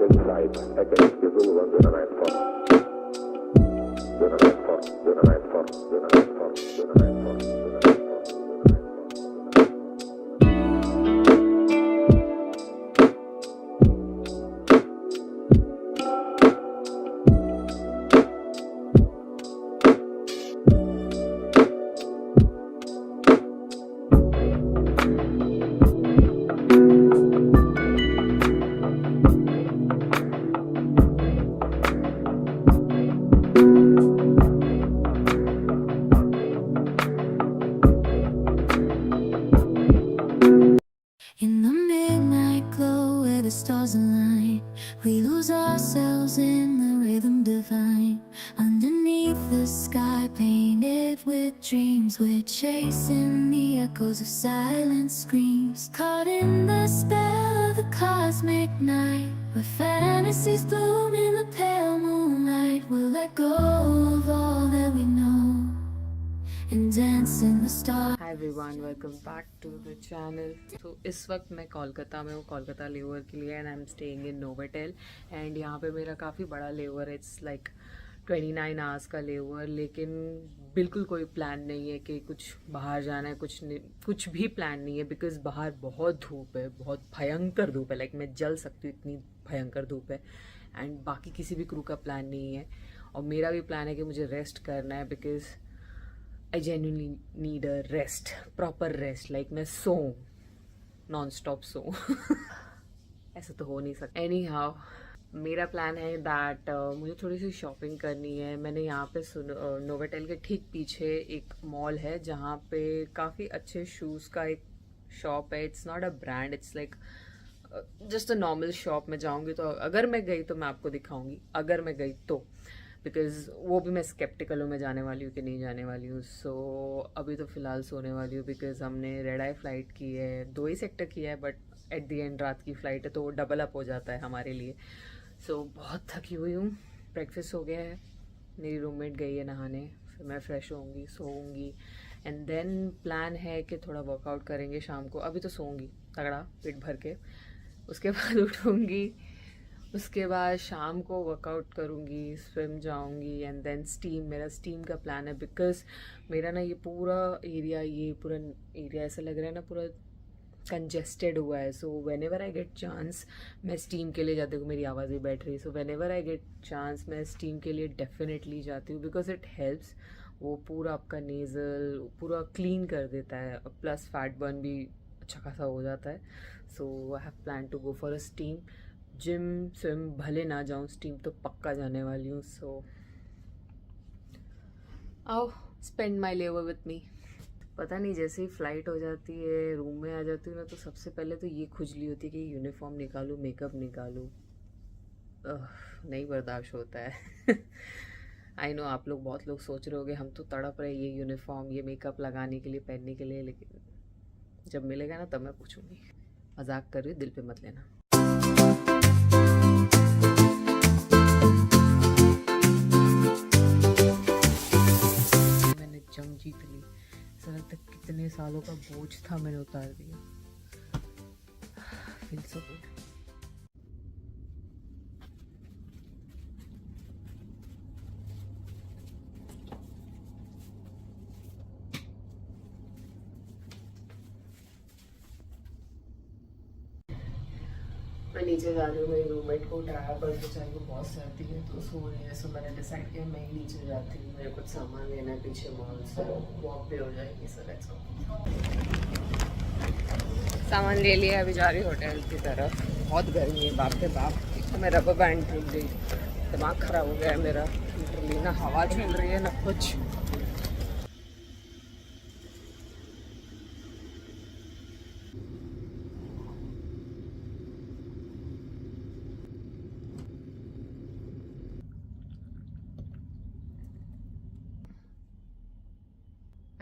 Inside, Eckert, Gesula, Dynamite Force. Dynamite Force, Dynamite Force, Dynamite Force, Dynamite Force, Dynamite Force. In the midnight glow where the stars align, we lose ourselves in the rhythm divine. Underneath the sky painted with dreams, we're chasing the echoes of silent screams. Caught in the spell of the cosmic night, where fantasies bloom in the pale moonlight. We'll let go of all that we know and dance in the stars. Hi everyone, welcome back to the channel. तो इस वक्त मैं कोलकाता में हूँ, Kolkata layover के लिए, and I am staying in Novotel. And यहाँ पे मेरा काफ़ी बड़ा लेओवर है, इट्स लाइक 29 आवर्स का लेओवर। लेकिन बिल्कुल कोई प्लान नहीं है कि कुछ बाहर जाना है, कुछ भी प्लान नहीं है, बिकॉज बाहर बहुत धूप है, बहुत भयंकर धूप है। लाइक मैं जल सकती हूँ, इतनी भयंकर धूप है। एंड बाकी किसी भी क्रू का प्लान नहीं है, और मेरा भी प्लान है कि मुझे रेस्ट करना है, because I genuinely need a rest, proper rest, like मैं सोऊं, नॉन स्टॉप सोऊं। ऐसा तो हो नहीं सकता। एनी हाउ, मेरा प्लान है दैट मुझे थोड़ी सी शॉपिंग करनी है। मैंने यहाँ पे नोवोटेल के ठीक पीछे एक मॉल है जहाँ पे काफ़ी अच्छे शूज़ का एक शॉप है। It's not a brand, it's like just a normal shop. मैं जाऊँगी तो अगर मैं गई तो मैं आपको दिखाऊंगी, अगर मैं गई तो, बिकॉज वो भी मैं स्केप्टिकल हूँ मैं जाने वाली हूँ कि नहीं जाने वाली हूँ। सो अभी तो फ़िलहाल सोने वाली हूँ, बिकॉज हमने रेड आई फ्लाइट की है, 2 ही सेक्टर किया है, बट एट दी एंड रात की फ़्लाइट है तो वो डबल अप हो जाता है हमारे लिए। सो बहुत थकी हुई हूँ। ब्रेकफास्ट हो गया है, मेरी रूममेट गई है नहाने, फिर मैं फ्रेश होऊंगी, सोऊंगी, एंड देन प्लान है कि थोड़ा वर्कआउट करेंगे शाम को। अभी तो सोऊंगी तगड़ा पेट भर के, उसके बाद उठूँगी, उसके बाद शाम को वर्कआउट करूँगी, स्विम जाऊँगी, एंड देन स्टीम। मेरा स्टीम का प्लान है, बिकॉज मेरा ना ये पूरा एरिया ऐसा लग रहा है ना, पूरा कंजेस्टेड हुआ है। So when ever I get chance मैं स्टीम के लिए जाती हूँ। मेरी आवाज़ भी बैठ रही है। So when ever I get chance मैं स्टीम के लिए डेफिनेटली जाती हूँ, बिकॉज इट हेल्प्स। वो पूरा आपका नेज़ल पूरा क्लीन कर देता है, प्लस फैट बर्न भी अच्छा खासा हो जाता है। So I have plan to go for a steam. Gym swim भले ना जाऊँ, स्टीम तो पक्का जाने वाली हूँ। सो आओ spend my lever with me. पता नहीं, जैसे ही फ़्लाइट हो जाती है, रूम में आ जाती हूँ ना, तो सबसे पहले तो ये खुजली होती है कि यूनिफॉर्म निकालूँ, मेकअप निकालूँ। नहीं बर्दाश्त होता है। आई नो आप लोग, बहुत लोग सोच रहे होंगे हम तो तड़प रहे ये यूनिफॉर्म, ये मेकअप लगाने के लिए, पहनने के लिए, लेकिन जब मिलेगा ना तब मैं पूछूंगी। मजाक कर रही हूँ, दिल पे मत लेना। मैंने जंग जीत ली। ऐसा लगता है कितने सालों का बोझ था मैंने उतार दिया। Feel so good. मैं नीचे जा रही हूँ, मेरी रूममेट को उठाया, पर बेचारी को बहुत सर्दी है तो सो रही है। सो मैंने डिसाइड किया मैं ही नीचे जाती हूँ। मेरे कुछ सामान लेना है पीछे मॉल से, वॉक भी हो जाएगी। So let's go. सामान ले लिया, अभी जा रही हूँ होटल की तरफ। बहुत गर्मी है, बाप रे बाप। तो मैं रबर बैंड टूट गई, दिमाग ख़राब हो गया है मेरा। लिटरली ना हवा चल रही है ना कुछ।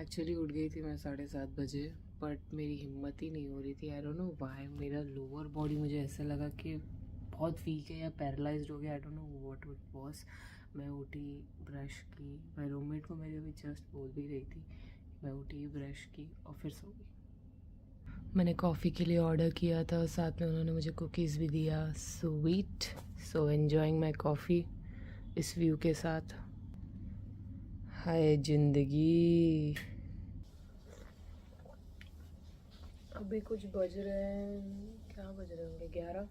एक्चुअली उठ गई थी मैं 7:30 बजे, बट मेरी हिम्मत ही नहीं हो रही थी। आई डोंट नो व्हाई, मेरा लोअर बॉडी मुझे ऐसा लगा कि बहुत वीक है या पैरालाइज्ड हो गया। I don't know what it was. मैं उठी, ब्रश की, मैं रूममेट को मेरे अभी जस्ट बोल भी रही थी। मैं उठी, ब्रश की और फिर सो गई। मैंने कॉफ़ी के लिए ऑर्डर किया था, साथ में उन्होंने मुझे कुकीज़ भी दिया। Sweet. So enjoying my coffee इस व्यू के साथ। हाय जिंदगी। अभी कुछ बज रहे हैं, क्या बज रहे होंगे, 11।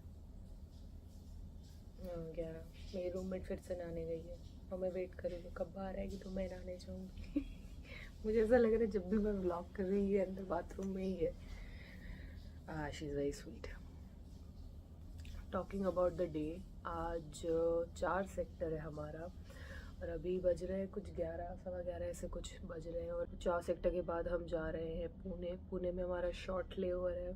हाँ 11। मेरी रूममेट फिर से नहाने गई है और मैं वेट कर रही हूँ कब बाहर आएगी तो मैं नहाने जाऊँगी। मुझे ऐसा लग रहा है जब भी मैं व्लॉग कर रही है अंदर बाथरूम में ही है। She is very sweet. Talking about the day, आज 4 सेक्टर है हमारा और अभी बज रहे हैं कुछ 11, सवा 11 ऐसे कुछ बज रहे हैं। और 4 सेक्टर के बाद हम जा रहे हैं पुणे। पुणे में हमारा शॉर्ट लेओवर है।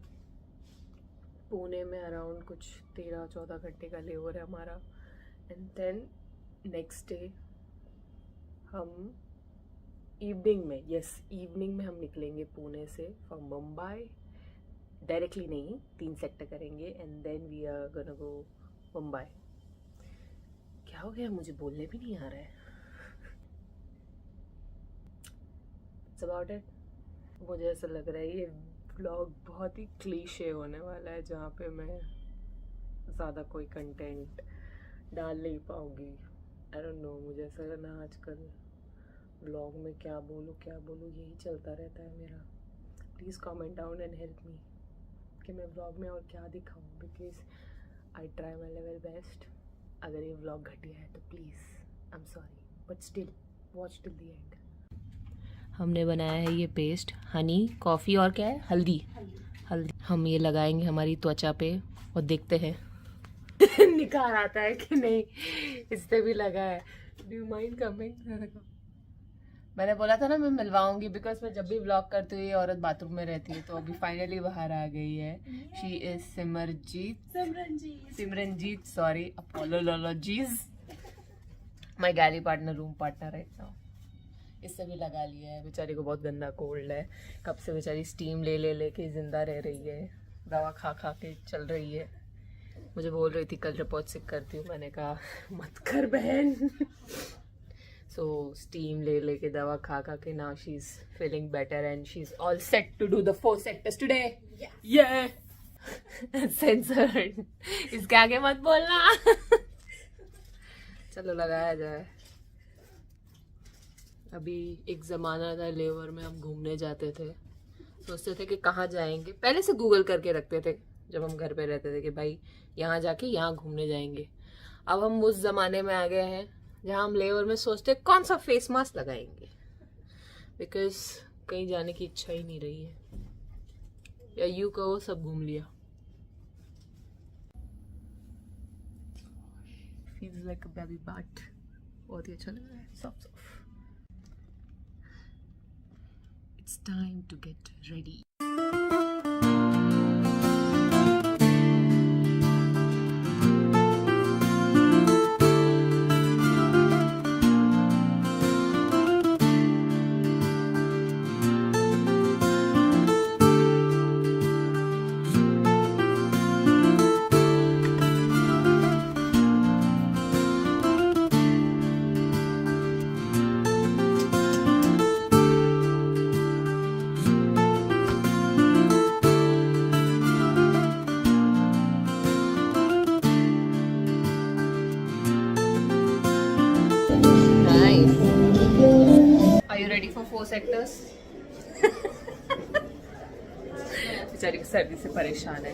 पुणे में अराउंड कुछ 13-14 घंटे का लेओवर है हमारा। एंड देन नेक्स्ट डे हम इवनिंग में हम निकलेंगे पुणे से फ्रॉम मुंबई। डायरेक्टली नहीं, 3 सेक्टर करेंगे and then we are gonna go Mumbai. क्या हो गया, मुझे बोलने भी नहीं आ रहा है। It's about it. मुझे ऐसा लग रहा है ये व्लॉग बहुत ही क्लीशे होने वाला है, जहाँ पे मैं ज़्यादा कोई कंटेंट डाल नहीं पाऊँगी। आई डोंट नो, मुझे ऐसा लग रहा है आजकल व्लॉग में क्या बोलूँ यही चलता रहता है मेरा। Please comment down and help me कि मैं व्लॉग में और क्या दिखाऊँ, because I try my level best. अगर ये व्लॉग घटिया है तो please I am sorry, but still watch till the end. हमने बनाया है ये पेस्ट, हनी, कॉफ़ी और क्या है, हल्दी। हम ये लगाएंगे हमारी त्वचा पे और देखते हैं निखार आता है कि नहीं। इस पे भी लगा है। Do you mind coming? मैंने बोला था ना मैं मिलवाऊंगी, बिकॉज मैं जब भी व्लॉग करती हूँ ये औरत बाथरूम में रहती है, तो अभी फाइनली बाहर आ गई है। She is Simranjit, sorry, apologies, my galley partner, room partner right now. इससे भी लगा लिया है, बेचारी को बहुत गंदा कोल्ड है। कब से बेचारी स्टीम ले के जिंदा रह रही है, दवा खा के चल रही है। मुझे बोल रही थी कल रिपोर्ट सिक करती हूँ, मैंने कहा मत कर बहन। So steam ले के दवा खा के now she's feeling better and she's all set to do the 4 sectors today. Yeah. Censored. इसके आगे मत बोलना। चलो लगाया जाए। अभी एक ज़माना था लेवर में हम घूमने जाते थे, सोचते थे कि कहाँ जाएंगे, पहले से गूगल करके रखते थे जब हम घर पे रहते थे कि भाई यहाँ जाके यहाँ घूमने जाएंगे। अब हम उस ज़माने में आ गए हैं जहाँ हम लेवर में सोचते कौन सा फेस मास्क लगाएंगे, बिकॉज कहीं जाने की इच्छा ही नहीं रही है, या यूँ कहो सब घूम लिया। Feels like a baby butt. बहुत ही अच्छा लग रहा है, soft. It's time to get ready. Are you ready for 4 sectors? बेचारी सर्दी से परेशान है।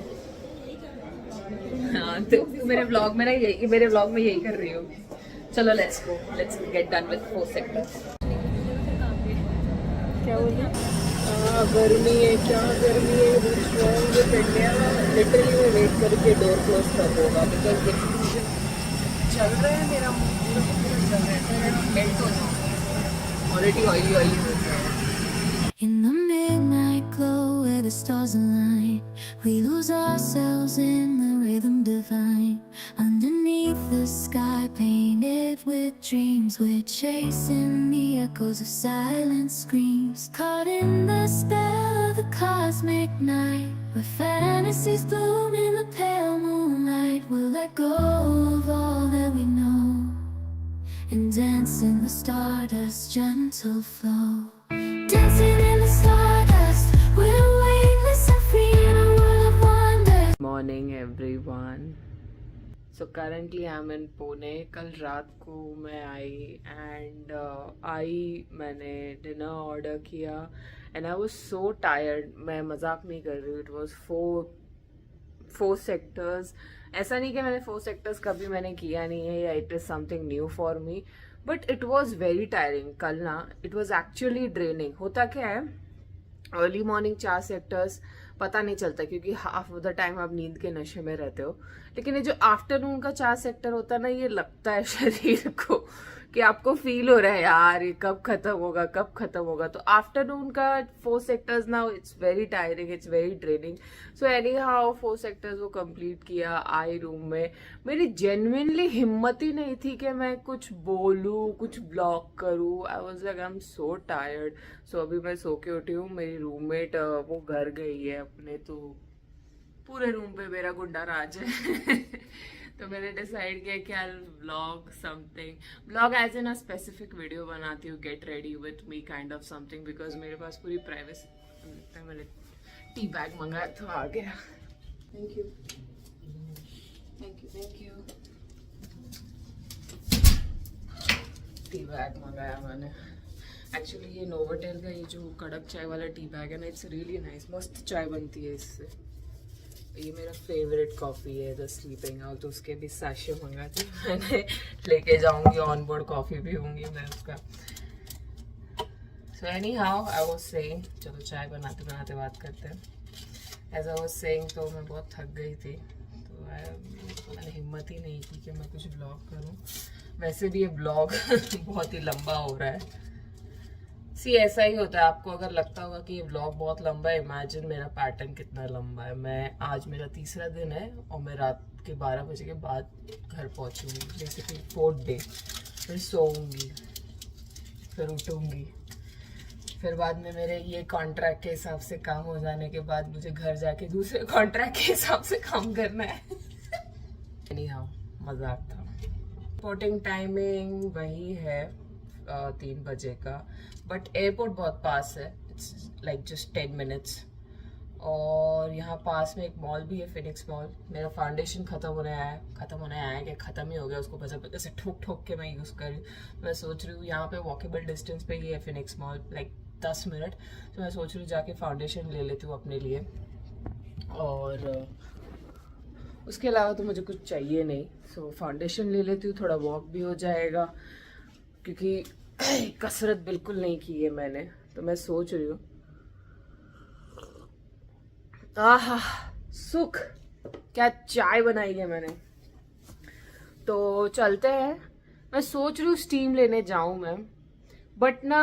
हाँ तो मेरे व्लॉग में यही कर रही हूँ। चलो let's get done with 4 sectors. क्या बोली? गर्मी है, क्या गर्मी है। लिटरली मैं वेट करके डोर क्लोज कर दूंगा, बिकॉज चल रहा है मेरा चल रहा है, मेल्ट हो जाए ऑलरेडी ऑयली हो गया है। In the midnight glow where the stars align, we lose ourselves in the rhythm divine. Underneath the sky painted with dreams, we're chasing the echoes of silent screams. Caught in the spell of the cosmic night, where fantasies bloom in the pale moonlight. We'll let go of all that we know and dance in the stardust's gentle flow. Dancing in the stardust, we're weightless and free. Morning everyone. So currently I am in Pune. कल रात को मैं आई and मैंने dinner order किया and I was so tired. मैं मजाक नहीं कर रही हूँ। It was four sectors. ऐसा नहीं कि मैंने 4 सेक्टर्स कभी मैंने किया नहीं है या it is something new for me, but it was very tiring. कल ना इट वॉज एक्चुअली ड्रेनिंग। होता क्या है, अर्ली मॉर्निंग 4 सेक्टर्स पता नहीं चलता क्योंकि हाफ ऑफ द टाइम आप नींद के नशे में रहते हो, लेकिन ये जो आफ्टरनून का 4 सेक्टर होता है ना, ये लगता है शरीर को कि आपको फील हो रहा है यार ये कब खत्म होगा कब खत्म होगा। तो आफ्टरनून का 4 सेक्टर्स ना it's very tiring, it's very draining. So any how 4 sectors वो कंप्लीट किया। आई रूम में, मेरी जेन्युइनली हिम्मत ही नहीं थी कि मैं कुछ बोलूँ कुछ ब्लॉग करूँ। I was like I am so tired. So अभी मैं सो के उठी हूँ। मेरी रूममेट वो घर गई है अपने, तो पूरे रूम पे मेरा गुंडा राज है। तो मैंने डिसाइड किया कि I vlog something, vlog as an a specific video बनाती हूँ, get ready with me kind of something, because मेरे पास पूरी प्राइवेसी। मैंने टी बैग मंगाया तो आ गया। Thank you thank you thank you. Tea bag मंगाया मैंने। एक्चुअली ये नोवोटेल का ये जो कड़क चाय वाला टी बैग है ना, इट्स रियली नाइस। मस्त चाय बनती है इससे। ये मेरा फेवरेट कॉफ़ी है द स्लीपिंग आउट, तो उसके भी सैशे मंगा दी मैंने। लेके जाऊंगी, ऑन बोर्ड कॉफ़ी पीऊंगी मैं उसका। So any how I was saying, चलो चाय बनाते बनाते बात करते हैं। एज आई वाज सेइंग, तो मैं बहुत थक गई थी, तो मैंने हिम्मत ही नहीं की कि मैं कुछ ब्लॉग करूं। वैसे भी ये ब्लॉग बहुत ही लंबा हो रहा है। ऐसा ही होता है। आपको अगर लगता होगा कि ये व्लॉग बहुत लंबा है, इमेजिन मेरा पैटर्न कितना लंबा है। मैं आज मेरा 3रा दिन है और मैं रात के 12 बजे के बाद घर पहुंचूंगी, बेसिकली 4th डे। फिर सोऊंगी, फिर उठूंगी, फिर बाद में मेरे ये कॉन्ट्रैक्ट के हिसाब से काम हो जाने के बाद मुझे घर जाके दूसरे कॉन्ट्रैक्ट के हिसाब से काम करना है। नहीं हाँ, मजाक था। रिपोर्टिंग टाइमिंग वही है 3 बजे का, बट एयरपोर्ट बहुत पास है। It's like just 10 minutes. और यहाँ पास में एक मॉल भी है, फिनिक्स मॉल। मेरा फाउंडेशन खत्म होने आया है कि ख़त्म ही हो गया, उसको बजर से ठोक ठोक के मैं यूज़ कर रही हूँ। मैं सोच रही हूँ यहाँ पे वॉकेबल डिस्टेंस पे ही है फिनिक्स मॉल, लाइक 10 मिनट। तो मैं सोच रही हूँ जाके फाउंडेशन ले लेती हूँ अपने लिए, और उसके अलावा तो मुझे कुछ चाहिए नहीं। सो फाउंडेशन ले लेती हूँ, थोड़ा वॉक भी हो जाएगा, क्योंकि कसरत बिल्कुल नहीं की है मैंने। तो मैं सोच रही हूँ, आहा सुख, क्या चाय बनाई है मैंने। तो चलते हैं। मैं सोच रही हूँ स्टीम लेने जाऊँ मैं, बट ना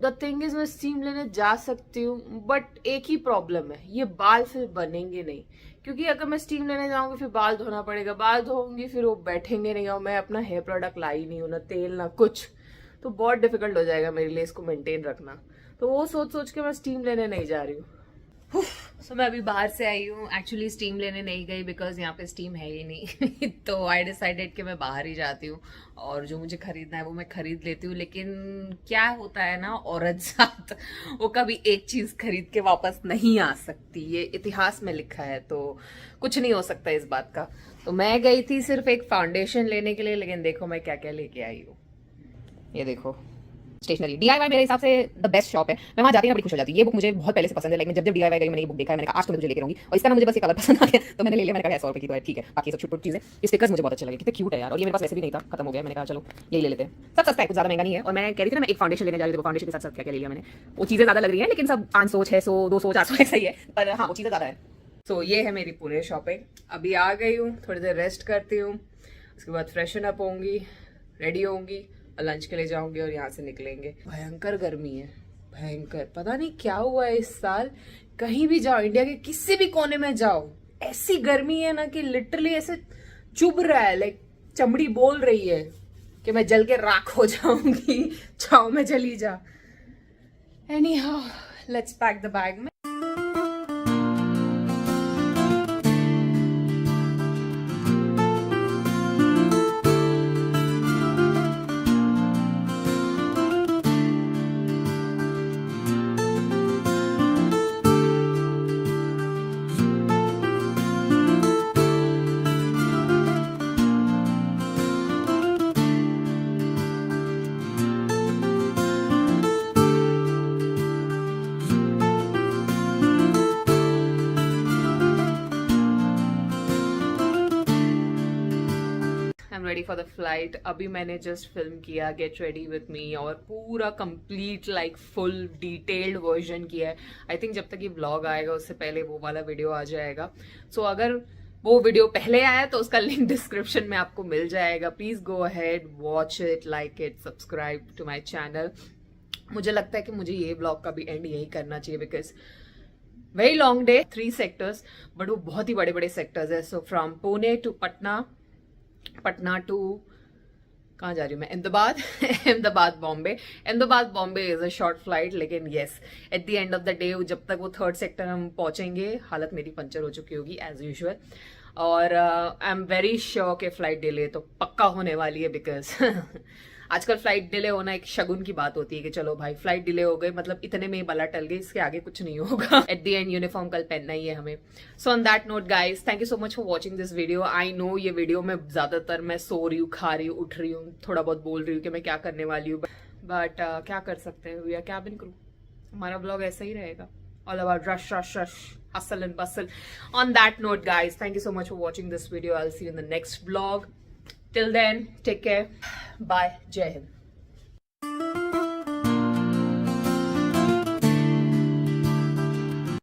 द थिंग इज मैं स्टीम लेने जा सकती हूँ, बट एक ही प्रॉब्लम है, ये बाल फिर बनेंगे नहीं। क्योंकि अगर मैं स्टीम लेने जाऊंगी फिर बाल धोना पड़ेगा, बाल धोऊंगी फिर वो बैठेंगे नहीं, और मैं अपना हेयर प्रोडक्ट लाई नहीं हूँ, ना तेल ना कुछ। तो बहुत डिफिकल्ट हो जाएगा मेरे लिए इसको मेंटेन रखना। तो वो सोच सोच के मैं स्टीम लेने नहीं जा रही हूँ। सो मैं अभी बाहर से आई हूँ। एक्चुअली स्टीम लेने नहीं गई बिकॉज यहाँ पे स्टीम है ही नहीं। तो आई डिसाइडेड कि मैं बाहर ही जाती हूँ और जो मुझे खरीदना है वो मैं खरीद लेती हूँ। लेकिन क्या होता है ना औरत साथ, वो कभी एक चीज खरीद के वापस नहीं आ सकती, ये इतिहास में लिखा है, तो कुछ नहीं हो सकता इस बात का। तो मैं गई थी सिर्फ एक फाउंडेशन लेने के लिए, लेकिन देखो मैं क्या क्या लेके आई हूँ। ये देखो स्टेशनरी। DIY मेरे हिसाब से द बेस्ट शॉप है। मैं वहाँ जाती हूँ बड़ी खुश हो जाती हूँ। ये बुक मुझे बहुत पहले से पसंद है। लाइक मैं जब DIY गई मैंने ये बुक देखा है, मैंने कहा आज तो मैं तुझे लेके रहूंगी। और इसका ना मुझे बस ये कलर पसंद आ गया तो मैंने ले लिया। मैंने कहा 100 रुपये की तो है, ठीक है। बाकी सब छोटी चीजें, स्टिकर्स मुझे बहुत अच्छे लगे, कितने क्यूट है यार। और ये मेरे पास वैसे भी नहीं था, खत्म हो गया। मैंने कहा चलो यही ले लेते हैं। सब सस्ता है, कुछ ज्यादा महंगा नहीं है। और मैं कह रही थी ना मैं एक फाउंडेशन लेने जा रही थी, फाउंडेशन के साथ साथ क्या क्या ले लिया मैंने। वो चीजें ज्यादा लग रही है, लेकिन सब 500 600 200 400 ऐसा ही है, पर हाँ वो चीजें ज्यादा है। तो ये है मेरी पूरे शॉपिंग। अभी आ गई हूँ, थोड़ी देर रेस्ट करती हूँ, उसके बाद फ्रेशन अप होंगी, रेडी होंगी, लंच के लिए जाऊंगी और यहाँ से निकलेंगे। भयंकर गर्मी है, भयंकर। पता नहीं क्या हुआ है इस साल, कहीं भी जाओ, इंडिया के किसी भी कोने में जाओ, ऐसी गर्मी है ना कि लिटरली ऐसे चुभ रहा है। लाइक चमड़ी बोल रही है कि मैं जल के राख हो जाऊंगी, छाव में चली जा। Any how let's pack the bag. I'm ready for the flight. अभी मैंने just film किया Get Ready With Me और पूरा complete like full detailed version किया है. I think जब तक ये vlog आएगा उससे पहले वो वाला video आ जाएगा. So अगर वो वीडियो पहले आया तो उसका लिंक डिस्क्रिप्शन में आपको मिल जाएगा. Please go ahead, watch it, like it, subscribe to my channel. मुझे लगता है कि मुझे ये ब्लॉग का भी एंड यही करना चाहिए because very long day, 3 sectors, but वो बहुत ही बड़े बड़े सेक्टर्स है. So from Pune to Patna, Patna to कहाँ जा रही हूँ मैं, Ahmedabad, Ahmedabad Bombay. Ahmedabad Bombay is a short flight, लेकिन yes at the end of the day जब तक वो 3rd सेक्टर हम पहुंचेंगे हालत मेरी पंचर हो चुकी होगी एज यूजुअल. और आई एम वेरी श्योर कि फ्लाइट डिले तो पक्का होने वाली है बिकॉज आजकल फ्लाइट डिले होना एक शगुन की बात होती है कि चलो भाई फ्लाइट डिले हो गई, मतलब इतने में ही बला टल गई, इसके आगे कुछ नहीं होगा. एट द एंड यूनिफॉर्म कल पहनना ही है हमें. So on that note guys, thank you so much for watching this video. I know ये वीडियो में ज्यादातर मैं सो रही हूँ, खा रही हूँ, उठ रही हूँ, थोड़ा बहुत बोल रही हूँ कि मैं क्या करने वाली हूँ, बट क्या कर सकते हैं, वी आर कैबिन क्रू. हमारा ब्लॉग ऐसा ही रहेगा, all about rush, rush, rush, hustle and bustle. On that note, guys, thank you so much for watching this video. I'll see you in the next vlog. Till then, take care. Bye. Jai Hind.